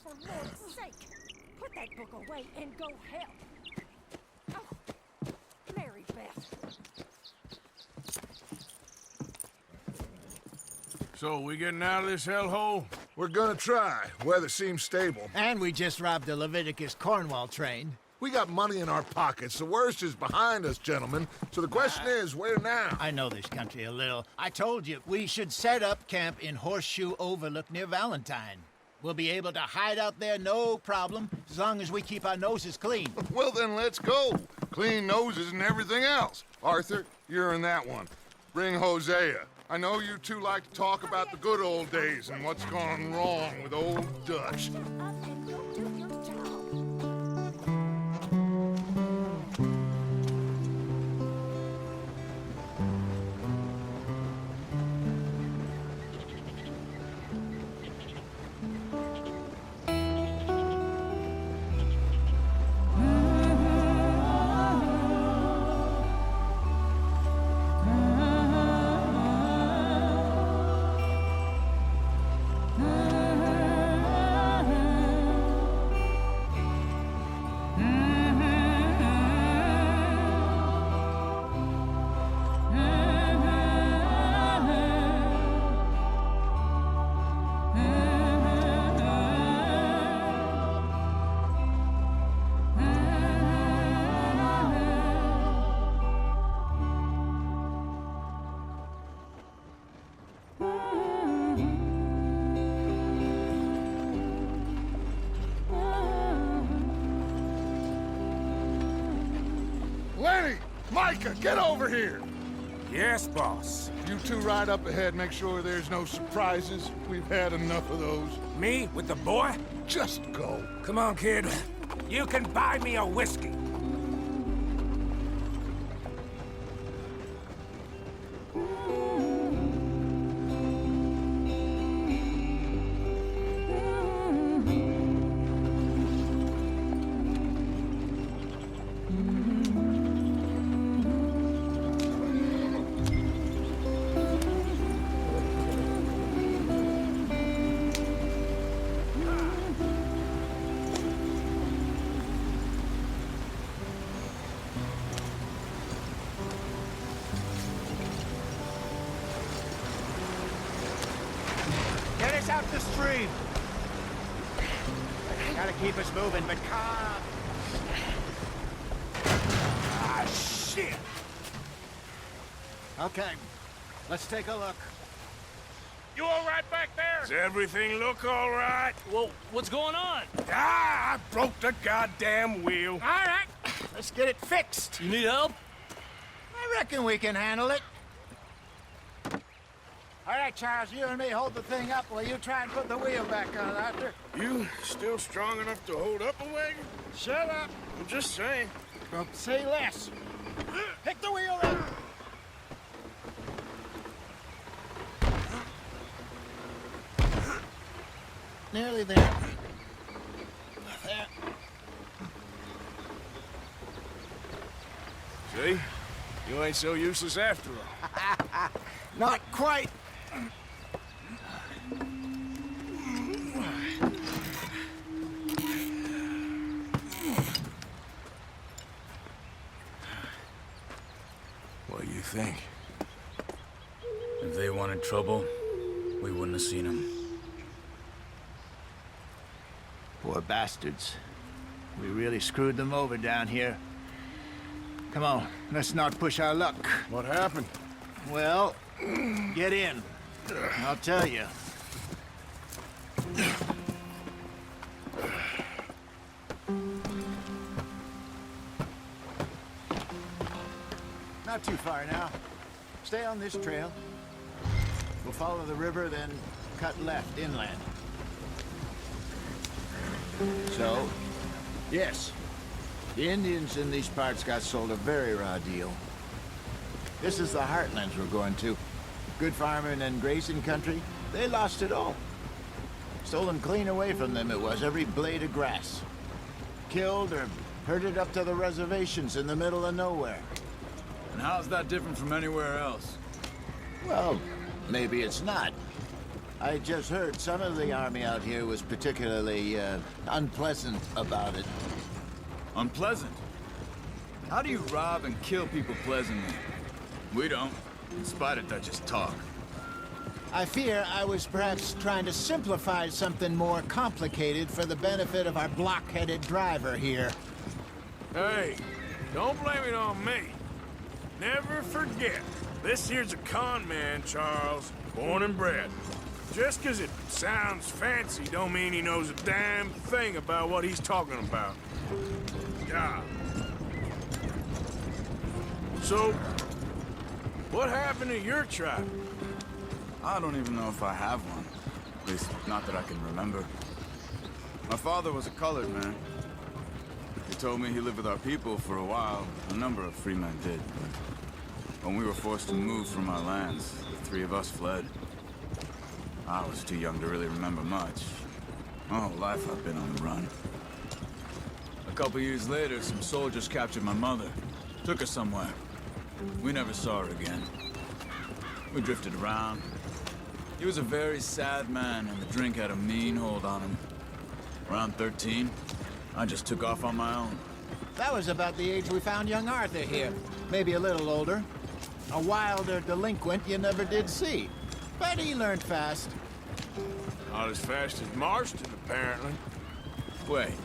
For Lord's sake, put that book away and go help. Oh, Mary Beth. So, we getting out of this hellhole? We're gonna try. Weather seems stable. And we just robbed the Leviticus Cornwall train. We got money in our pockets. The worst is behind us, gentlemen. So the question is, where now? I know this country a little. I told you, we should set up camp in Horseshoe Overlook near Valentine. We'll be able to hide out there, no problem, as long as we keep our noses clean. Well, then let's go. Clean noses and everything else. Arthur, you're in that one. Bring Hosea. I know you two like to talk about the good old days and what's gone wrong with old Dutch. Up and go do your job. Lenny! Micah, get over here! Yes, boss. You two ride up ahead, make sure there's no surprises. We've had enough of those. Me with the boy? Just go. Come on, kid. You can buy me a whiskey. Get us out the stream. Gotta keep us moving, but calm. Ah, shit. Okay, let's take a look. You all right back there? Does everything look all right? Well, what's going on? Ah, I broke the goddamn wheel. All right, let's get it fixed. You need help? I reckon we can handle it. All right, Charles, you and me hold the thing up while you try and put the wheel back on, Arthur. You still strong enough to hold up a wagon? Shut up. I'm just saying. Don't say less. Pick the wheel up. Nearly there. There. See? You ain't so useless after all. Not quite. What do you think? If they wanted trouble, we wouldn't have seen them. Poor bastards. We really screwed them over down here. Come on, let's not push our luck. What happened? Well, get in. I'll tell you. Not too far now. Stay on this trail. We'll follow the river, then cut left inland. So, yes, the Indians in these parts got sold a very raw deal. This is the heartlands we're going to. Good farming and grazing country, they lost it all. Stolen clean away from them it was, every blade of grass. Killed or herded up to the reservations in the middle of nowhere. And how's that different from anywhere else? Well, maybe it's not. I just heard some of the army out here was particularly, unpleasant about it. Unpleasant? How do you rob and kill people pleasantly? We don't, in spite of Dutch's talk. I fear I was perhaps trying to simplify something more complicated for the benefit of our block-headed driver here. Hey, don't blame it on me. Never forget, this here's a con man, Charles, born and bred. Just 'cause it sounds fancy don't mean he knows a damn thing about what he's talking about. Yeah. So, what happened to your tribe? I don't even know if I have one. At least, not that I can remember. My father was a colored man. He told me he lived with our people for a while. A number of free men did. When we were forced to move from our lands, the three of us fled. I was too young to really remember much. My whole life I've been on the run. A couple years later, some soldiers captured my mother. Took her somewhere. We never saw her again. We drifted around. He was a very sad man, and the drink had a mean hold on him. Around 13, I just took off on my own. That was about the age we found young Arthur here. Maybe a little older. A wilder delinquent you never did see. But he learned fast. Not as fast as Marston, apparently. Wait,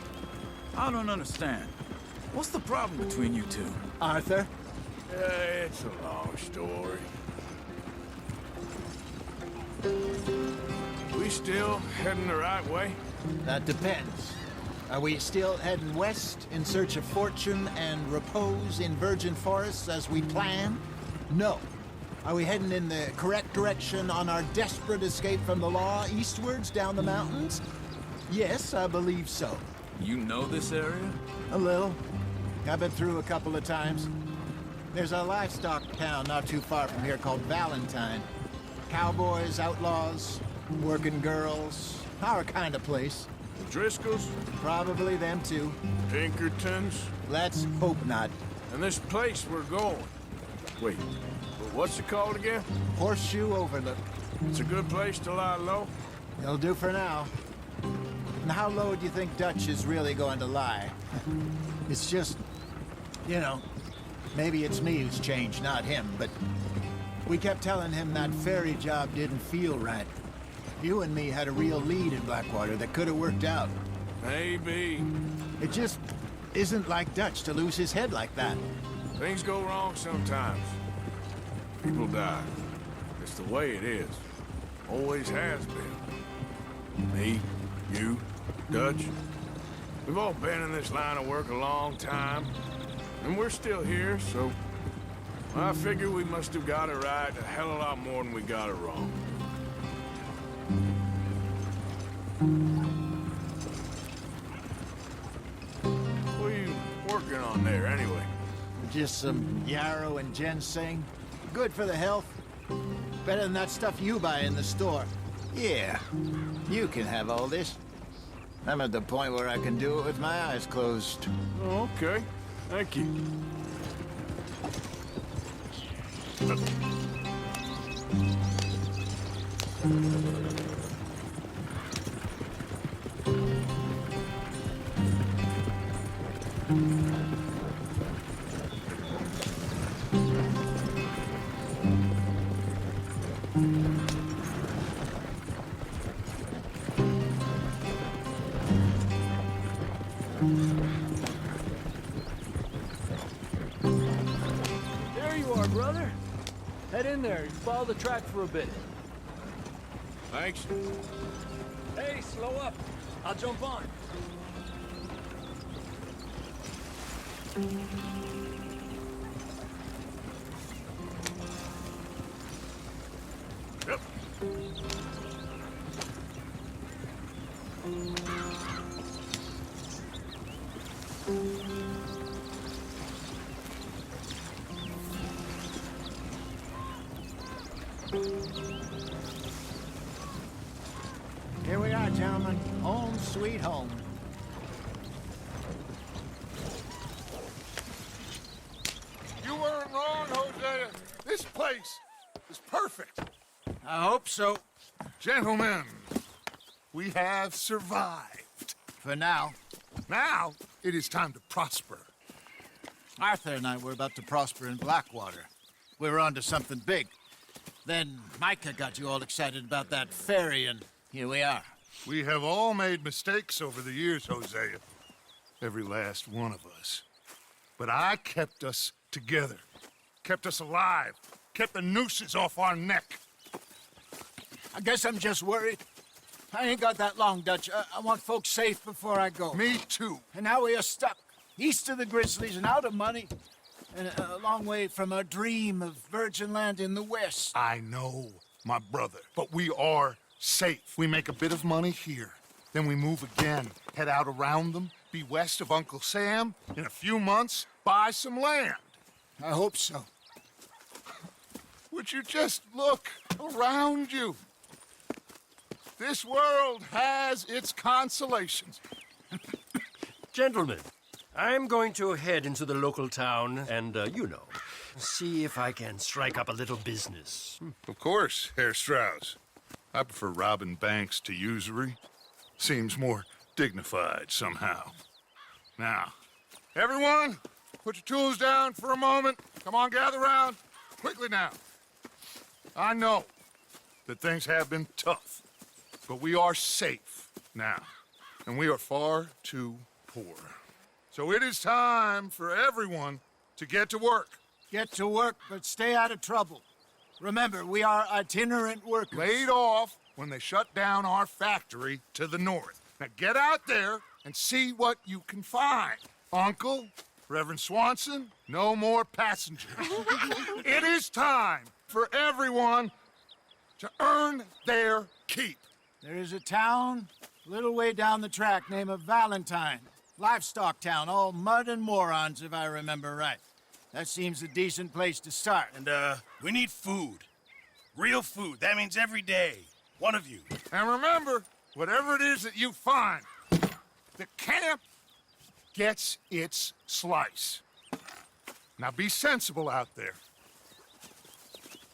I don't understand. What's the problem between you two? Arthur? It's a long story. We still heading the right way? That depends. Are we still heading west in search of fortune and repose in virgin forests as we planned? No. Are we heading in the correct direction on our desperate escape from the law eastwards down the mountains? Yes, I believe so. You know this area? A little. I've been through a couple of times. There's a livestock town not too far from here called Valentine. Cowboys, outlaws, working girls, our kind of place. The Driscolls? Probably them too. Pinkertons? Let's hope not. And this place we're going. Wait, what's it called again? Horseshoe Overlook. It's a good place to lie low? It'll do for now. And how low do you think Dutch is really going to lie? It's just, you know, maybe it's me who's changed, not him, but we kept telling him that ferry job didn't feel right. You and me had a real lead in Blackwater that could have worked out. Maybe. It just isn't like Dutch to lose his head like that. Things go wrong sometimes. People die. It's the way it is. Always has been. Me, you, Dutch. We've all been in this line of work a long time. And we're still here, so I figure we must have got it right a hell of a lot more than we got it wrong. What are you working on there, anyway? Just some yarrow and ginseng. Good for the health. Better than that stuff you buy in the store. Yeah, you can have all this. I'm at the point where I can do it with my eyes closed. Oh, okay. Thank you. There you are, brother. Head in there. Follow the track for a bit. Thanks. Hey, slow up. I'll jump on. Yep. Here we are, gentlemen. Home sweet home. You weren't wrong, Hosea. This place is perfect. I hope so. Gentlemen, we have survived. For now. Now, it is time to prosper. Arthur and I were about to prosper in Blackwater. We were onto something big. Then Micah got you all excited about that ferry, and here we are. We have all made mistakes over the years, Hosea. Every last one of us. But I kept us together. Kept us alive. Kept the nooses off our neck. I guess I'm just worried. I ain't got that long, Dutch. I want folks safe before I go. Me too. And now we are stuck, east of the Grizzlies and out of money, and a long way from our dream of virgin land in the west. I know, my brother, but we are safe. We make a bit of money here, then we move again, head out around them, be west of Uncle Sam, in a few months, buy some land. I hope so. Would you just look around you? This world has its consolations. Gentlemen, I'm going to head into the local town and, see if I can strike up a little business. Of course, Herr Strauss. I prefer robbing banks to usury. Seems more dignified somehow. Now, everyone, put your tools down for a moment. Come on, gather round. Quickly now. I know that things have been tough, but we are safe now, and we are far too poor. So it is time for everyone to get to work. Get to work, but stay out of trouble. Remember, we are itinerant workers. Laid off when they shut down our factory to the north. Now get out there and see what you can find. Uncle, Reverend Swanson, no more passengers. It is time for everyone to earn their keep. There is a town a little way down the track named Valentine. Livestock town, all mud and morons, if I remember right. That seems a decent place to start. And, we need food. Real food. That means every day. One of you. And remember, whatever it is that you find, the camp gets its slice. Now be sensible out there.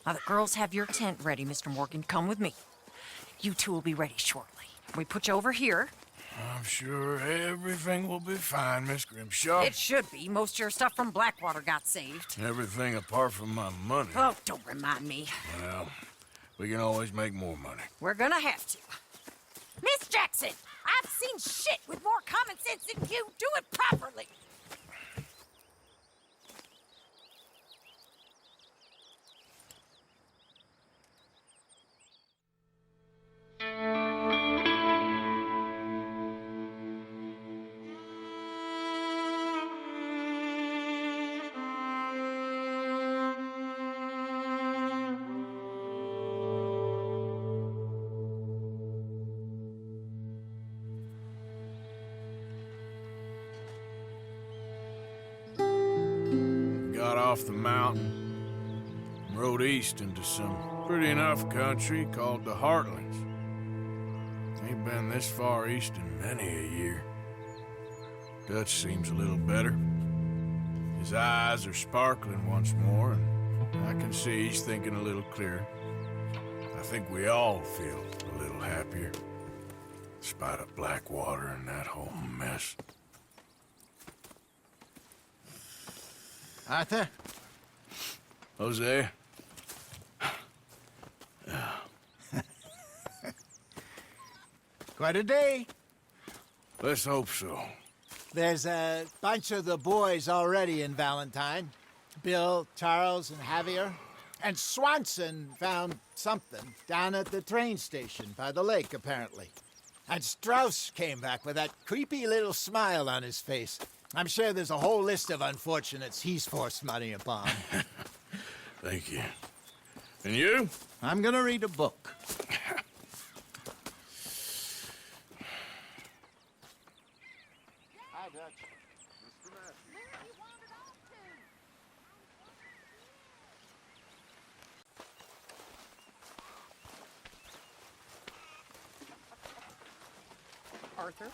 Now the girls have your tent ready, Mr. Morgan. Come with me. You two will be ready shortly. We put you over here. I'm sure everything will be fine, Miss Grimshaw. It should be. Most of your stuff from Blackwater got saved. Everything apart from my money. Oh, don't remind me. Well, we can always make more money. We're gonna have to. Miss Jackson, I've seen shit with more common sense than you. Do it properly. Got off the mountain, rode east into some pretty enough country called the Heartlands. Ain't been this far east in many a year. Dutch seems a little better. His eyes are sparkling once more, and I can see he's thinking a little clearer. I think we all feel a little happier, in spite of Blackwater and that whole mess. Arthur? Jose? Quite a day. Let's hope so. There's a bunch of the boys already in Valentine. Bill, Charles, and Javier. And Swanson found something down at the train station by the lake, apparently. And Strauss came back with that creepy little smile on his face. I'm sure there's a whole list of unfortunates he's forced money upon. Thank you. And you? I'm gonna read a book. Hi, Dutch. Arthur?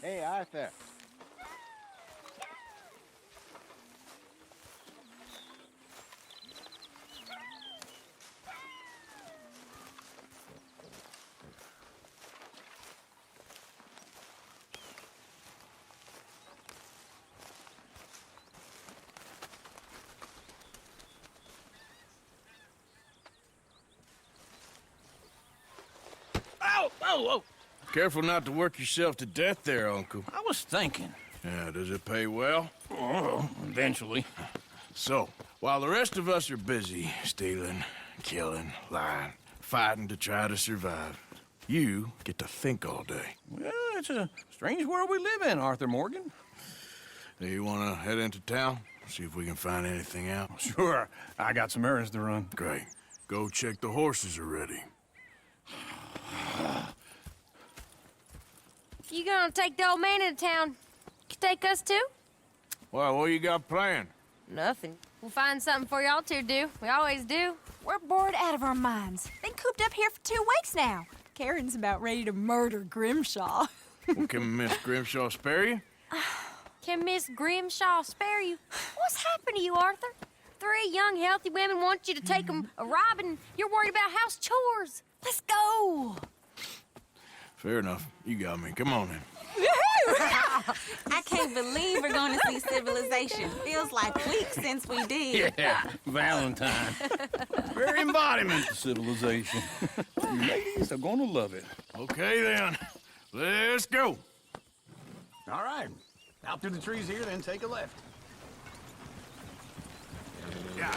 Hey, Arthur. Oh! Careful not to work yourself to death there, Uncle. I was thinking. Yeah, does it pay well? Oh, eventually. So, while the rest of us are busy stealing, killing, lying, fighting to try to survive, you get to think all day. Well, it's a strange world we live in, Arthur Morgan. Do you want to head into town? See if we can find anything out? Sure. I got some errands to run. Great. Go check the horses are ready. You gonna take the old man into town? You take us too? Well, what you got planned? Nothing. We'll find something for y'all to do. We always do. We're bored out of our minds. Been cooped up here for 2 weeks now. Karen's about ready to murder Grimshaw. Well, can Miss Grimshaw spare you? Can Miss Grimshaw spare you? What's happened to you, Arthur? 3 young, healthy women want you to take them a robbing. You're worried about house chores. Let's go. Fair enough. You got me. Come on then. I can't believe we're going to see civilization. Feels like weeks since we did. Yeah, Valentine. Very embodiment of civilization. You ladies are gonna love it. Okay then. Let's go. All right. Out through the trees here, then take a left. Yeah.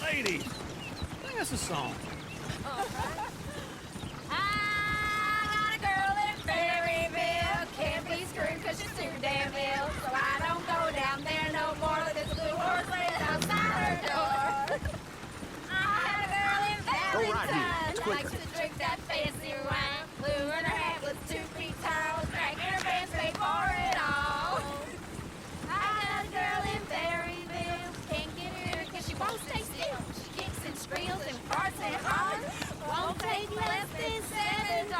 Ladies, sing us a song. I got a girl in Berryville. Can't be screwed 'cause she's too damn ill. So I don't go down there no more. There's a blue horse laying outside her door. I had a girl in Go right here. Valentine. It's quicker. Likes to drink that fancy wine. Blue in her hat was 2 feet tall. Cracking her pants, paid for it all. I got a girl in Berryville. Can't get her 'cause she won't stay still. She kicks and squeals and farts and hollers. Won't take less than $7.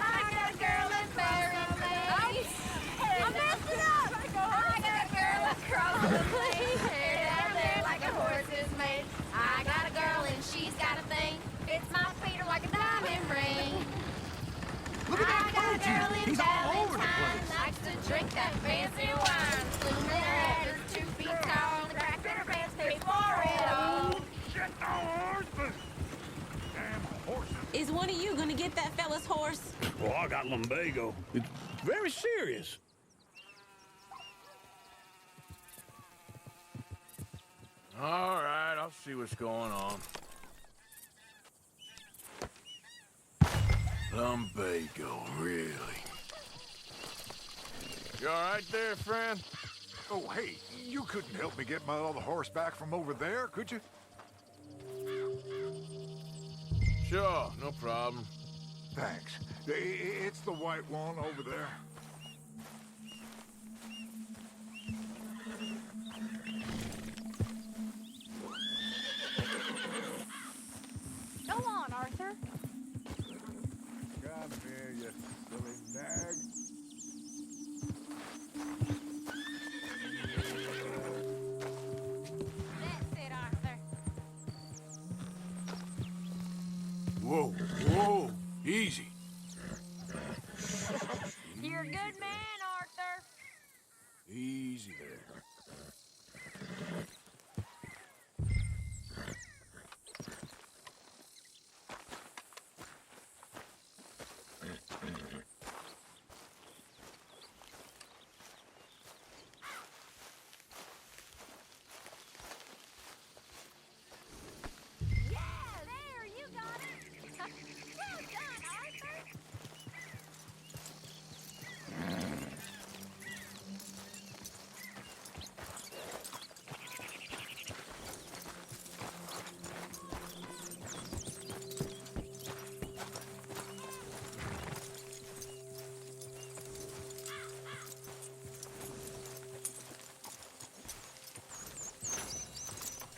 I got a girl in Berryville. I messed it up. I got a girl across the plain. Hair down there like a horse is made. I got a girl and she's got a thing. Fits my feet are like a diamond ring. Look at I that got a Fuji. girl in He's all over the Valentine. place. Likes to drink that fancy wine. Bloom in her head is 2 feet tall. The crack in her pants paid for it all. Shit, the horse, but... Damn horses. Is one of you going to get that fella's horse? Well, I got lumbago. It's very serious. All right, I'll see what's going on. Lumbago, really? You all right there, friend? Oh, hey, you couldn't help me get my other horse back from over there, could you? Sure, no problem. Thanks. It's the white one over there. Go on, Arthur. Come here, you silly nag. That's it, Arthur. Whoa, whoa, easy. You're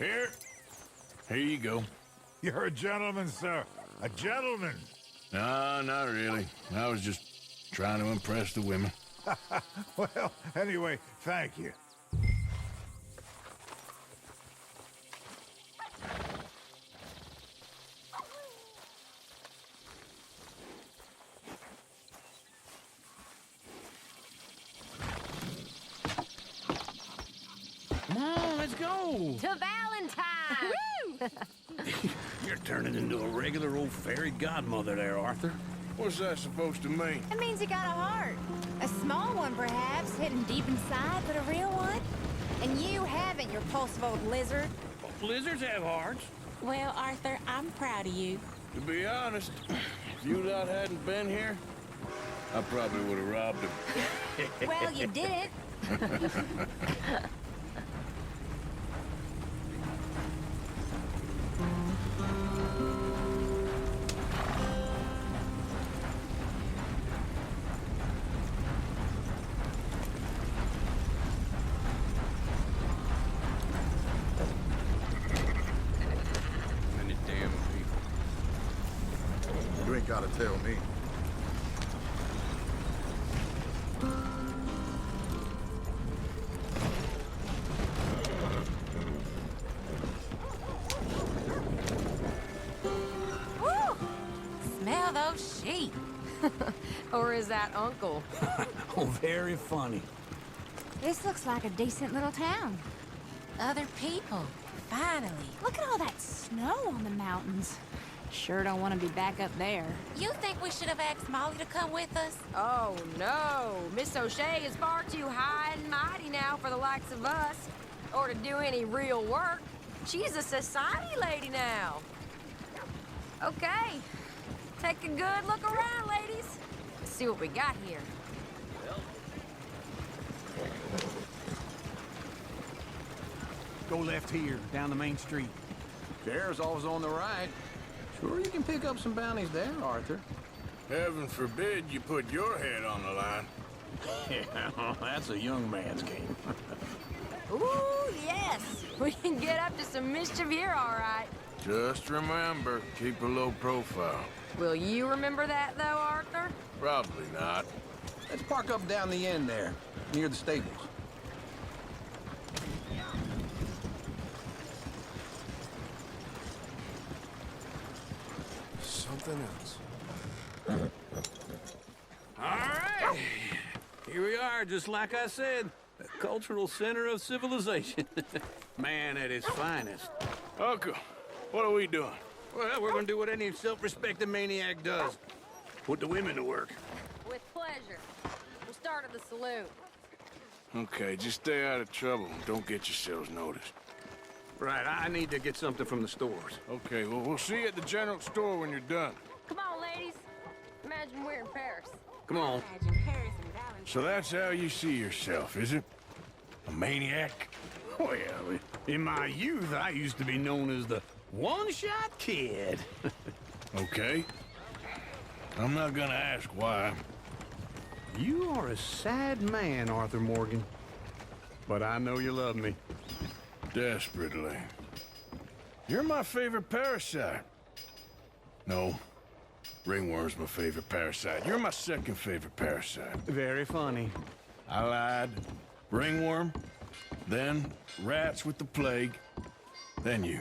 Here. Here you go. You're a gentleman, sir. A gentleman. No, not really. I was just trying to impress the women. Well, anyway, thank you. Come on, let's go. To Valentine! Woo! You're turning into a regular old fairy godmother there, Arthur. What's that supposed to mean? It means you got a heart. A small one, perhaps, hidden deep inside, but a real one. And you haven't, you repulsive old lizard. Lizards have hearts. Well, Arthur, I'm proud of you. To be honest, if you lot hadn't been here, I probably would have robbed him. Well, you did. Many damn people. You ain't gotta tell me. Woo! Smell those sheep. Or is that Uncle? Oh, very funny. This looks like a decent little town. Other people. Finally. Look at all that snow on the mountains. Sure don't want to be back up there. You think we should have asked Molly to come with us? Oh, no. Miss O'Shea is far too high and mighty now for the likes of us. Or to do any real work. She's a society lady now. Okay. Take a good look around, ladies. Let's see what we got here. Go left here, down the main street. Chair's always on the right. Sure you can pick up some bounties there, Arthur. Heaven forbid you put your head on the line. Yeah, that's a young man's game. Ooh, yes. We can get up to some mischief here, all right. Just remember, keep a low profile. Will you remember that, though, Arthur? Probably not. Let's park up down the end there, near the stables. Something else. All right. Here we are, just like I said. The cultural center of civilization. Man at his finest. Uncle, what are we doing? Well, we're gonna do what any self-respecting maniac does. Put the women to work. With pleasure. We'll start at the saloon. Okay, just stay out of trouble and don't get yourselves noticed. Right, I need to get something from the stores. Okay, well, we'll see you at the general store when you're done. Come on, ladies. Imagine we're in Paris. Come on. Imagine Paris and Valentine. So that's how you see yourself, is it? A maniac? Well, in my youth, I used to be known as the one-shot kid. Okay. I'm not gonna ask why. You are a sad man, Arthur Morgan. But I know you love me. Desperately. You're my favorite parasite. No. Ringworm's my favorite parasite. You're my second favorite parasite. Very funny. I lied. Ringworm, then rats with the plague, then you.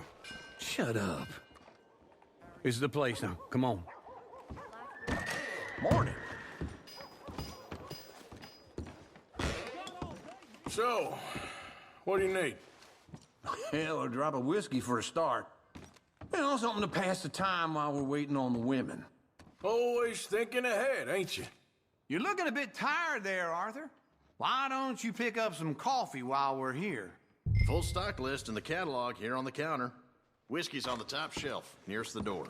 Shut up. This is the place now. Come on. Morning. So, what do you need? Hell, a drop of whiskey for a start. You know, something to pass the time while we're waiting on the women. Always thinking ahead, ain't you? You're looking a bit tired there, Arthur. Why don't you pick up some coffee while we're here? Full stock list in the catalog here on the counter. Whiskey's on the top shelf, nearest the door.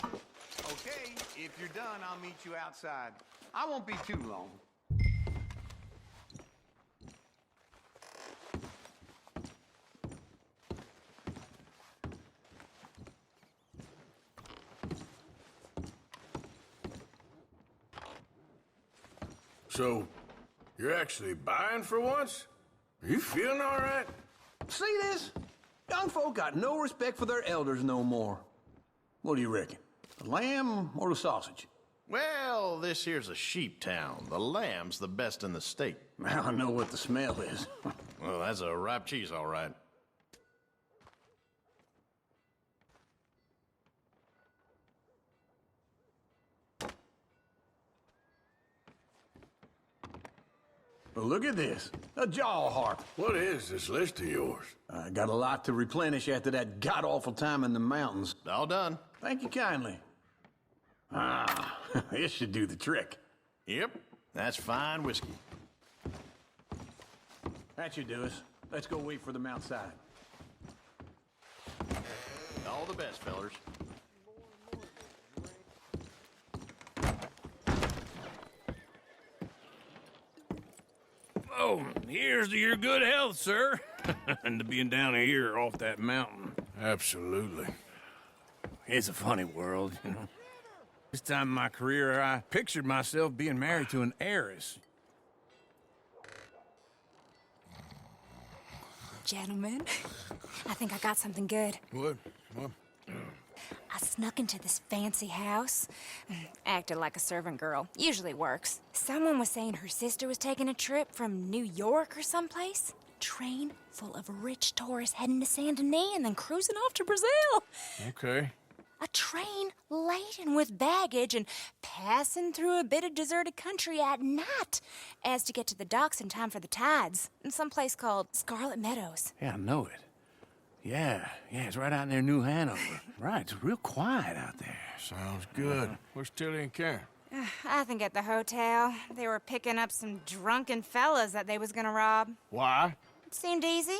Okay, if you're done, I'll meet you outside. I won't be too long. So, You're actually buying for once? Are you feeling all right? See this? Young folk got no respect for their elders no more. What do you reckon? The lamb or the sausage? Well, this here's a sheep town. The lamb's the best in the state. I know what the smell is. Well, that's a ripe cheese, all right. Well, look at this. A jaw harp. What is this list of yours? I got a lot to replenish after that god-awful time in the mountains. All done. Thank you kindly. Ah, this should do the trick. Yep, that's fine whiskey. That should do us. Let's go wait for them outside. All the best, fellers. Oh, here's to your good health, sir. And to being down here off that mountain. Absolutely. It's a funny world, you know. This time in my career, I pictured myself being married to an heiress. Gentlemen, I think I got something good. What? I snuck into this fancy house, acted like a servant girl. Usually works. Someone was saying her sister was taking a trip from New York or someplace. Train full of rich tourists heading to Saint Denis and then cruising off to Brazil. Okay. A train laden with baggage and passing through a bit of deserted country at night as to get to the docks in time for the tides in some place called Scarlet Meadows. Yeah, I know it. Yeah, it's right out near New Hanover. Right, it's real quiet out there. Sounds good. Where's Tilly and Karen? I think at the hotel. They were picking up some drunken fellas that they was gonna rob. Why? It seemed easy.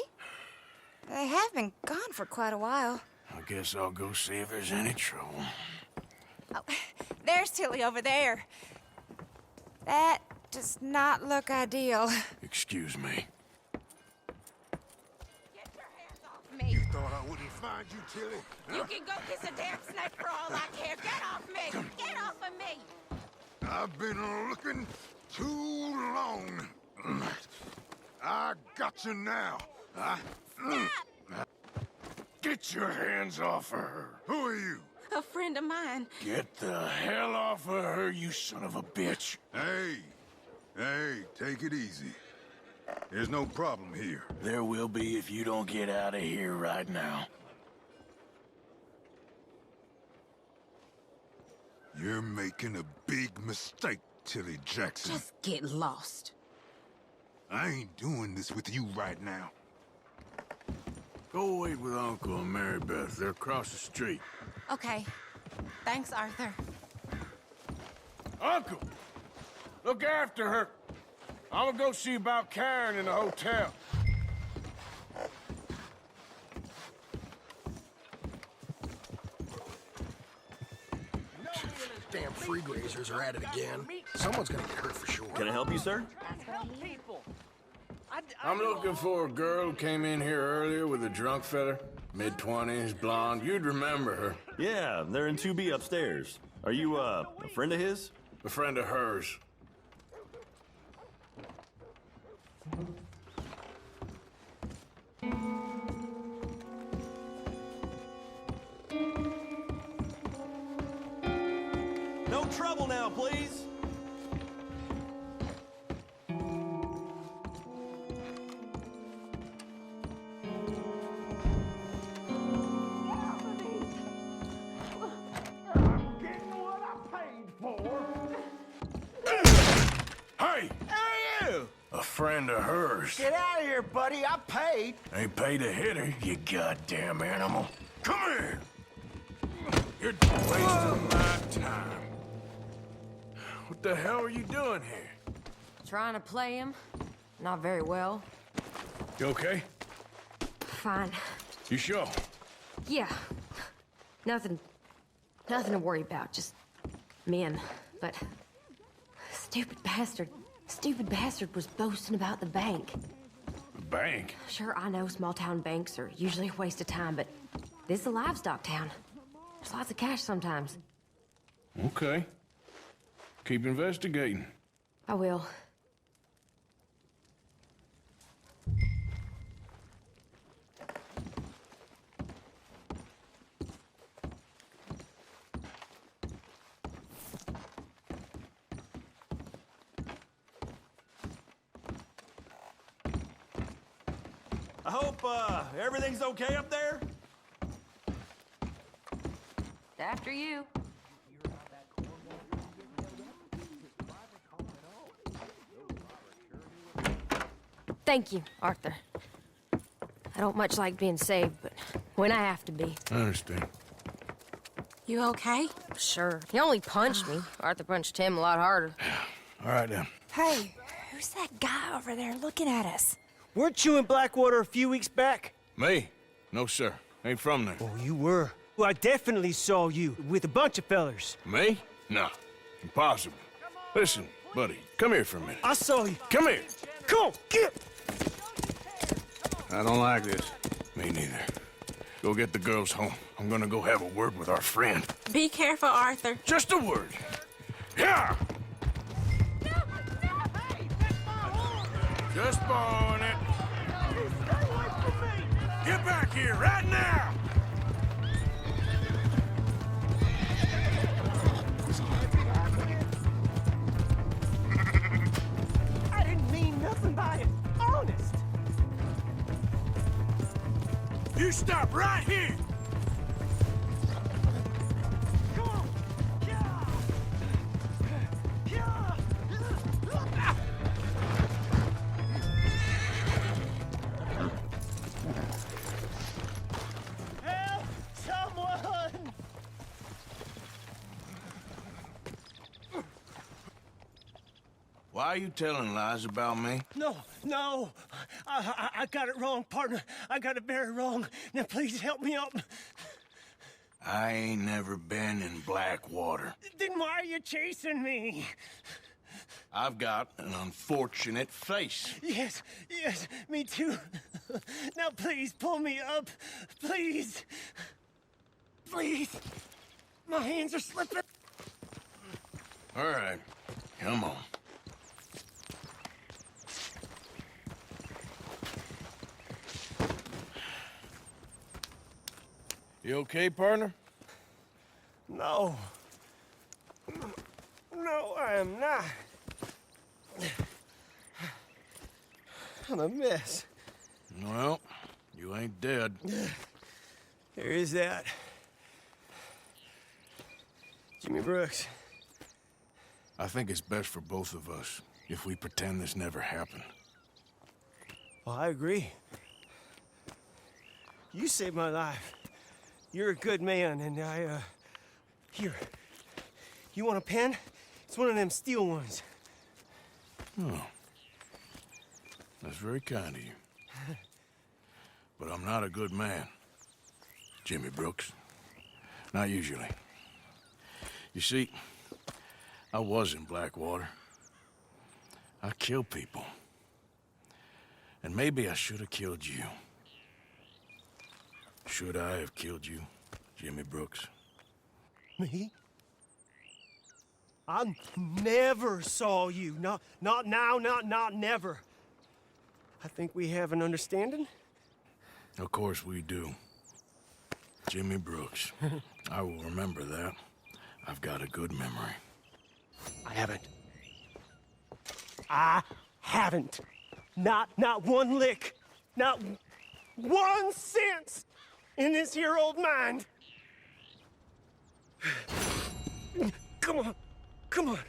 They have been gone for quite a while. I guess I'll go see if there's any trouble. Oh, there's Tilly over there. That does not look ideal. Excuse me. Get your hands off me. Thought I wouldn't find you, Tilly? You can go kiss a damn snake for all I care. Get off me! Get off of me! I've been looking too long. I got you now. Get your hands off of her. Who are you? A friend of mine. Get the hell off of her, you son of a bitch. Hey, take it easy. There's no problem here. There will be if you don't get out of here right now. You're making a big mistake, Tilly Jackson. Just get lost. I ain't doing this with you right now. Go wait with Uncle and Mary Beth. They're across the street. Okay. Thanks, Arthur. Uncle! Look after her. I'm gonna go see about Karen in the hotel. Damn free grazers are at it again. Someone's gonna get hurt for sure. Can I help you, sir? I'm looking for a girl who came in here earlier with a drunk fella. Mid-20s, blonde. You'd remember her. Yeah, they're in 2B upstairs. Are you, a friend of his? A friend of hers. No trouble now, please. Hey! Hey, you! A friend of hers. Get out of here, buddy. I paid. Ain't paid to hit her, you goddamn animal. Come here! You're wasting my time. What the hell are you doing here? Trying to play him. Not very well. You okay? Fine. You sure? Yeah. Nothing to worry about. Just men. But stupid bastard was boasting about the bank. The bank? Sure, I know small town banks are usually a waste of time, but this is a livestock town. There's lots of cash sometimes. Okay. Keep investigating. I will. I hope, everything's okay up there? After you. Thank you, Arthur. I don't much like being saved, but when I have to be. I understand. You okay? Sure. He only punched me. Arthur punched him a lot harder. All right, then. Hey, who's that guy over there looking at us? Weren't you in Blackwater a few weeks back? Me? No, sir. Ain't from there. Oh, you were. Well, I definitely saw you with a bunch of fellers. Me? No. Impossible. Listen, buddy, come here for a minute. I saw you. Come here. Come on, get! I don't like this. Me neither. Go get the girls home. I'm gonna go have a word with our friend. Be careful, Arthur. Just a word. Yeah! Just borrowing it. Get back here right now! I didn't mean nothing by it. Honest. You stop right here! Come on. Help someone! Why are you telling lies about me? No. I got it wrong, partner. I got it very wrong. Now, please help me up. I ain't never been in Blackwater. Then why are you chasing me? I've got an unfortunate face. Yes, me too. Now, please, pull me up. Please. My hands are slipping. All right, come on. You okay, partner? No, I am not. I'm a mess. Well, you ain't dead. There is that. Jimmy Brooks. I think it's best for both of us if we pretend this never happened. Well, I agree. You saved my life. You're a good man, and here. You want a pen? It's one of them steel ones. Oh. That's very kind of you. But I'm not a good man, Jimmy Brooks. Not usually. You see, I was in Blackwater. I killed people. And maybe I should have killed you. Should I have killed you, Jimmy Brooks? Me? I never saw you. Not now, not never. I think we have an understanding. Of course we do. Jimmy Brooks. I will remember that. I've got a good memory. I haven't. Not one lick. Not 1 cent in this here old mind. Come on.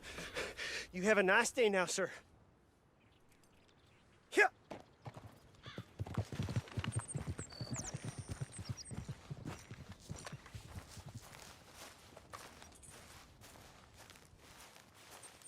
You have a nice day now, sir.